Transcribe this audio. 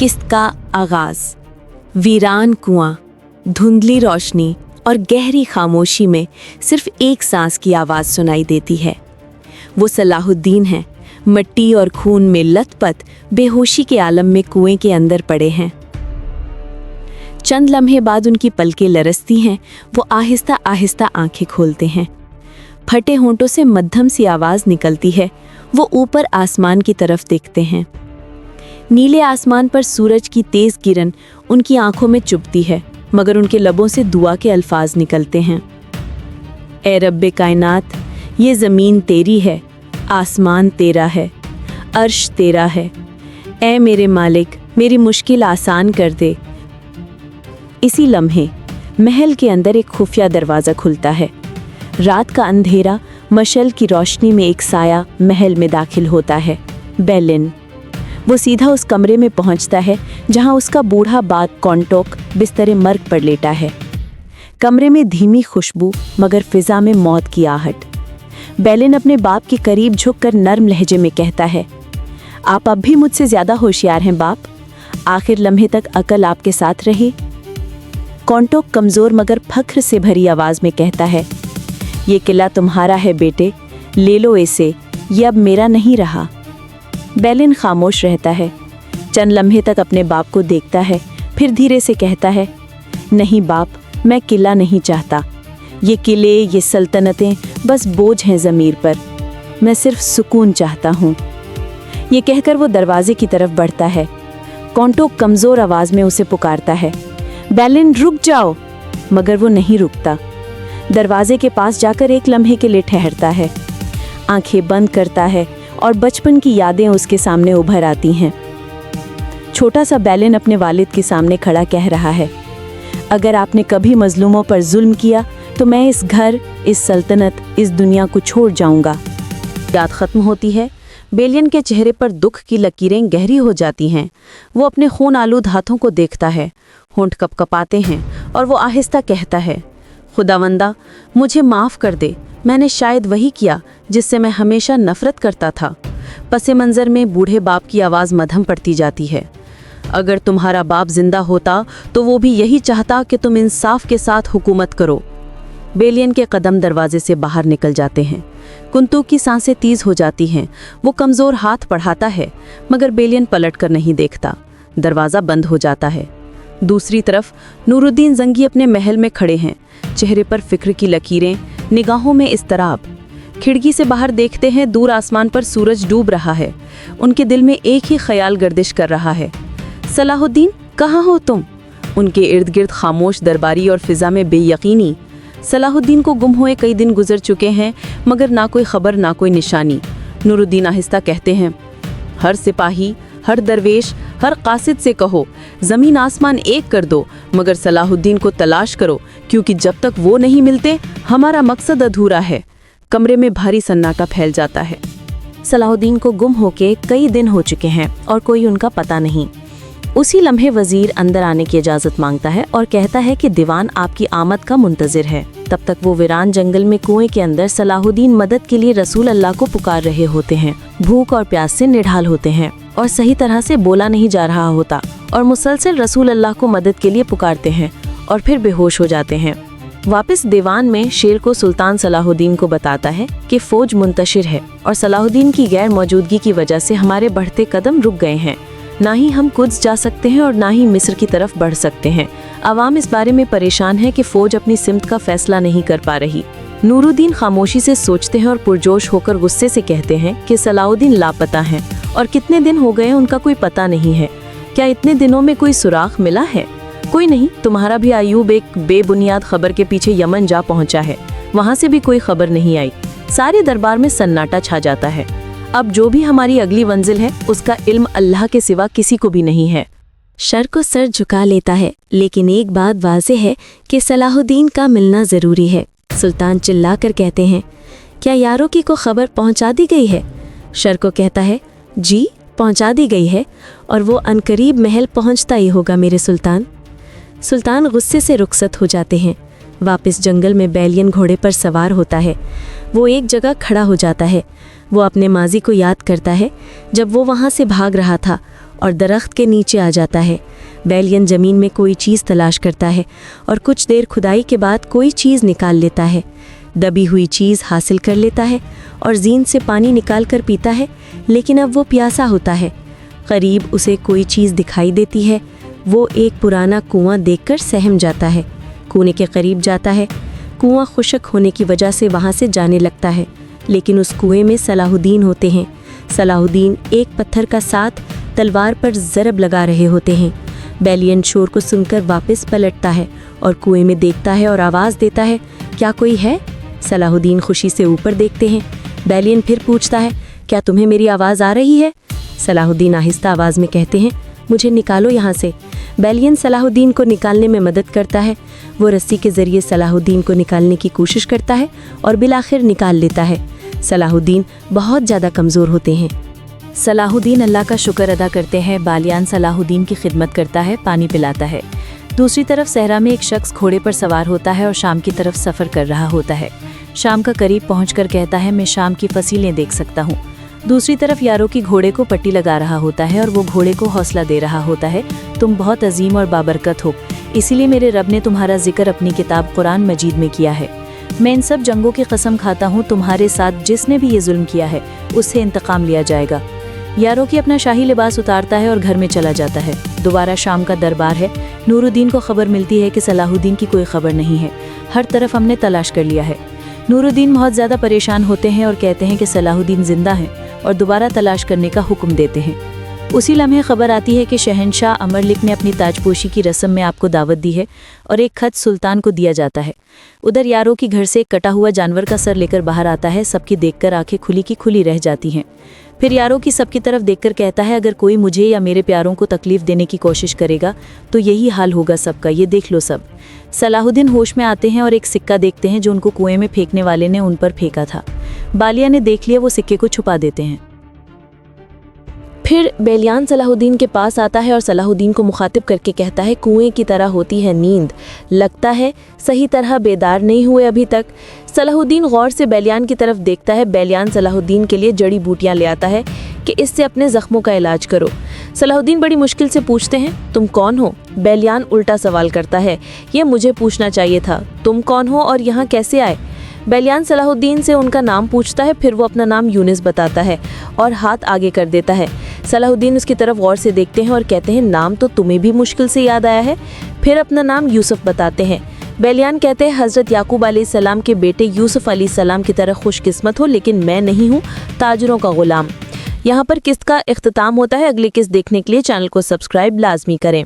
किस्त का आगाज। वीरान कुआं, धुंधली रोशनी और गहरी खामोशी में सिर्फ एक सांस की आवाज़ सुनाई देती है। वो सलाहुद्दीन है, मिट्टी और खून में लथपथ बेहोशी के आलम में कुएं के अंदर पड़े हैं। चंद लम्हे बाद उनकी पलकें लरसती हैं। वो आहिस्ता आहिस्ता आंखें खोलते हैं। फटे होंठों से मध्यम सी आवाज़ निकलती है। वो ऊपर आसमान की तरफ देखते हैं। नीले आसमान पर सूरज की तेज किरण उनकी आंखों में चुभती है, मगर उनके लबों से दुआ के अल्फाज निकलते हैं। ए रब्बे कायनात, ये ज़मीन तेरी है, आसमान तेरा है, अर्श तेरा है। ए मेरे मालिक, मेरी मुश्किल आसान कर दे। इसी लम्हे महल के अंदर एक खुफिया दरवाज़ा खुलता है। रात का अंधेरा मशल की रोशनी में एक साया महल में दाखिल होता है। बेलिन। वो सीधा उस कमरे में पहुंचता है जहां उसका बूढ़ा बाप कॉन्टोक बिस्तरे मर्ग पर लेटा है। कमरे में धीमी खुशबू, मगर फिजा में मौत की आहट। बेलिन अपने बाप के करीब झुककर नर्म लहजे में कहता है, आप अब भी मुझसे ज़्यादा होशियार हैं बाप। आखिर लम्हे तक अकल आपके साथ रही। कॉन्टोक कमज़ोर मगर फख्र से भरी आवाज़ में कहता है, ये किला तुम्हारा है बेटे, ले लो इसे, ये अब मेरा नहीं रहा। बेलिन खामोश रहता है। चंद लम्हे तक अपने बाप को देखता है, फिर धीरे से कहता है, नहीं बाप, मैं किला नहीं चाहता। ये किले, ये सल्तनतें बस बोझ हैं ज़मीर पर। मैं सिर्फ सुकून चाहता हूँ। ये कहकर वो दरवाजे की तरफ बढ़ता है। कॉन्टोक कमज़ोर आवाज़ में उसे पुकारता है, बेलिन रुक जाओ, मगर वो नहीं रुकता। दरवाजे के पास जाकर एक लम्हे के लिए ठहरता है। आंखें बंद करता है और बचपन की यादें उसके सामने उभर आती हैं। छोटा सा बेलिन अपने वालिद के सामने खड़ा कह रहा है, अगर आपने कभी मजलूमों पर जुल्म किया तो मैं इस घर, इस सल्तनत, इस दुनिया को छोड़ जाऊंगा। याद ख़त्म होती है। बेलिन के चेहरे पर दुख की लकीरें गहरी हो जाती हैं। वो अपने खून आलूद हाथों को देखता है। होंठ कपकपाते हैं और वो आहिस्ता कहता है, खुदावंदा, मुझे माफ़ कर दे। मैंने शायद वही किया जिससे मैं हमेशा नफ़रत करता था। पसे मंज़र में बूढ़े बाप की आवाज़ मध्यम पड़ती जाती है, अगर तुम्हारा बाप जिंदा होता तो वो भी यही चाहता कि तुम इंसाफ के साथ हुकूमत करो। बेलियन के कदम दरवाजे से बाहर निकल जाते हैं। कुंतु की सांसें तेज हो जाती हैं। वो कमज़ोर हाथ बढ़ाता है, मगर बेलियन पलट कर नहीं देखता। दरवाज़ा बंद हो जाता है। दूसरी तरफ नूरुद्दीन जंगी अपने महल में खड़े हैं। चेहरे पर फिक्र की लकीरें, निगाहों में इस्तराब। खिड़की से बाहर देखते हैं, दूर आसमान पर सूरज डूब रहा है। उनके दिल में एक ही ख्याल गर्दिश कर रहा है, सलाहुद्दीन कहाँ हो तुम? उनके इर्द गिर्द खामोश दरबारी और फिजा में बेयकीनी। सलाहुद्दीन को गुम हुए कई दिन गुजर चुके हैं, मगर ना कोई खबर, ना कोई निशानी। नूरुद्दीन आहिस्ता कहते हैं, हर सिपाही, हर दरवेश, हर कासिद से कहो, ज़मीन आसमान एक कर दो, मगर सलाहुद्दीन को तलाश करो, क्योंकि जब तक वो नहीं मिलते हमारा मकसद अधूरा है। कमरे में भारी सन्नाटा फैल जाता है। सलाहुद्दीन को गुम होके कई दिन हो चुके हैं और कोई उनका पता नहीं। उसी लम्हे वजीर अंदर आने की इजाज़त मांगता है और कहता है कि दीवान आपकी आमद का मुंतज़िर है। तब तक वो वीरान जंगल में कुएं के अंदर सलाहुद्दीन मदद के लिए रसूल अल्लाह को पुकार रहे होते हैं। भूख और प्यास से निढाल होते हैं और सही तरह से बोला नहीं जा रहा होता, और मुसलसल रसूल अल्लाह को मदद के लिए पुकारते हैं और फिर बेहोश हो जाते हैं। वापस दीवान में शेर को सुल्तान सलाहुद्दीन को बताता है कि फौज मुंतशिर है और सलाहुद्दीन की गैर मौजूदगी की वजह से हमारे बढ़ते कदम रुक गए हैं। ना ही हम कुद्स जा सकते हैं और ना ही मिस्र की तरफ बढ़ सकते हैं। अवाम इस बारे में परेशान है कि फौज अपनी सिमत का फैसला नहीं कर पा रही। नूरुद्दीन खामोशी से सोचते हैं और पुरजोश होकर गुस्से से कहते हैं कि सलाहुद्दीन लापता हैं और कितने दिन हो गए उनका कोई पता नहीं है। क्या इतने दिनों में कोई सुराग मिला है? कोई नहीं। तुम्हारा भी अयूब एक बेबुनियाद खबर के पीछे यमन जा पहुंचा है, वहां से भी कोई खबर नहीं आई। सारे दरबार में सन्नाटा छा जाता है। अब जो भी हमारी अगली मंजिल है उसका इल्म अल्लाह के सिवा किसी को भी नहीं है। शर को सर झुका लेता है, लेकिन एक बात वाज़ेह है कि सलाहुद्दीन का मिलना ज़रूरी है। सुल्तान चिल्लाकर कहते हैं, क्या यारों की को खबर पहुंचा दी गई है? शर को कहता है, जी पहुंचा दी गई है, और वो अनकरीब महल पहुंचता ही होगा मेरे सुल्तान। सुल्तान गुस्से से रुखसत हो जाते हैं। वापस जंगल में बेलियन घोड़े पर सवार होता है। वो एक जगह खड़ा हो जाता है। वो अपने माजी को याद करता है, जब वो वहाँ से भाग रहा था और दरख्त के नीचे आ जाता है। बेलियन ज़मीन में कोई चीज़ तलाश करता है और कुछ देर खुदाई के बाद कोई चीज़ निकाल लेता है। दबी हुई चीज़ हासिल कर लेता है और जीन से पानी निकाल कर पीता है, लेकिन अब वो प्यासा होता है। करीब उसे कोई चीज़ दिखाई देती है। वो एक पुराना कुआं देखकर सहम जाता है। कुएं के करीब जाता है। कुआं खुश्क होने की वजह से वहाँ से जाने लगता है, लेकिन उस कुएं में सलाहुद्दीन होते हैं। सलाहुद्दीन एक पत्थर का साथ तलवार पर ज़रब लगा रहे होते हैं। बेलियन शोर को सुनकर वापस पलटता है और कुएं में देखता है और आवाज़ देता है, क्या कोई है? सलाहुद्दीन खुशी से ऊपर देखते हैं। बेलियन फिर पूछता है, क्या तुम्हें मेरी आवाज़ आ रही है? सलाहुद्दीन आहिस्ता आवाज़ में कहते हैं, मुझे निकालो यहाँ से। बेलियन सलाहुद्दीन को निकालने में मदद करता है। वो रस्सी के ज़रिए सलाहुद्दीन को निकालने की कोशिश करता है और बिलाखिर निकाल लेता है। सलाहुद्दीन बहुत ज़्यादा कमज़ोर होते हैं। सलाहुद्दीन अल्लाह का शुक्र अदा करते हैं। बालियान सलाहुद्दीन की खिदमत करता है, पानी पिलाता है। दूसरी तरफ सहरा में एक शख्स घोड़े पर सवार होता है और शाम की तरफ सफ़र कर रहा होता है। शाम का करीब पहुंचकर कहता है, मैं शाम की फसीलें देख सकता हूँ। दूसरी तरफ यारों की घोड़े को पट्टी लगा रहा होता है और वो घोड़े को हौसला दे रहा होता है, तुम बहुत अजीम और बाबरकत हो, इसीलिए मेरे रब ने तुम्हारा जिक्र अपनी किताब कुरान मजीद में किया है। मैं इन सब जंगों की कसम खाता हूँ, तुम्हारे साथ जिसने भी ये जुल्म किया है उससे इंतकाम लिया जाएगा। यारों की अपना शाही लिबास उतारता है और घर में चला जाता है। दोबारा शाम का दरबार है। नूरुद्दीन को खबर मिलती है कि सलाहुद्दीन की कोई खबर नहीं है, हर तरफ हमने तलाश कर लिया है। नूरुद्दीन बहुत ज़्यादा परेशान होते हैं और कहते हैं कि सलाहुद्दीन जिंदा हैं और दोबारा तलाश करने का हुक्म देते हैं। उसी लम्हे खबर आती है कि शहंशाह अमरलिक ने अपनी ताजपोशी की रस्म में आपको दावत दी है और एक खत सुल्तान को दिया जाता है। उधर यारों की घर से एक कटा हुआ जानवर का सर लेकर बाहर आता है। सबकी देखकर आंखें खुली की खुली रह जाती हैं। फिर यारों की सबकी तरफ देखकर कहता है, अगर कोई मुझे या मेरे प्यारों को तकलीफ देने की कोशिश करेगा तो यही हाल होगा सबका, ये देख लो सब। सलाहुद्दीन होश में आते हैं और एक सिक्का देखते हैं जो उनको कुएं में फेंकने वाले ने उन पर फेंका था। बालिया ने देख लिया, वो सिक्के को छुपा देते हैं। फिर बेलियान सलाहुद्दीन के पास आता है और सलाहुद्दीन को मुखातिब करके कहता है, कुएं की तरह होती है नींद, लगता है सही तरह बेदार नहीं हुए अभी तक। सलाहुद्दीन गौर से बेलियान की तरफ देखता है। बेलियान सलाहुद्दीन के लिए जड़ी बूटियां ले आता है कि इससे अपने ज़ख्मों का इलाज करो। सलाहुद्दीन बड़ी मुश्किल से पूछते हैं, तुम कौन हो? बेलियान उल्टा सवाल करता है, ये मुझे पूछना चाहिए था, तुम कौन हो और यहाँ कैसे आए? बेलियान सलाहुद्दीन से उनका नाम पूछता है। फिर वो अपना नाम यूनिस बताता है और हाथ आगे कर देता है। सलाहुद्दीन उसकी तरफ गौर से देखते हैं और कहते हैं, नाम तो तुम्हें भी मुश्किल से याद आया है। फिर अपना नाम यूसुफ बताते हैं। बेलियान कहते हैं, हज़रत याकूब अलैहिस्सलाम के बेटे यूसुफ अलैहिस्सलाम की तरह खुशकिस्मत हो, लेकिन मैं नहीं हूँ ताजरों का गुलाम। यहाँ पर किस्त का इख्तिताम होता है। अगली किस्त देखने के लिए चैनल को सब्सक्राइब लाजमी करें।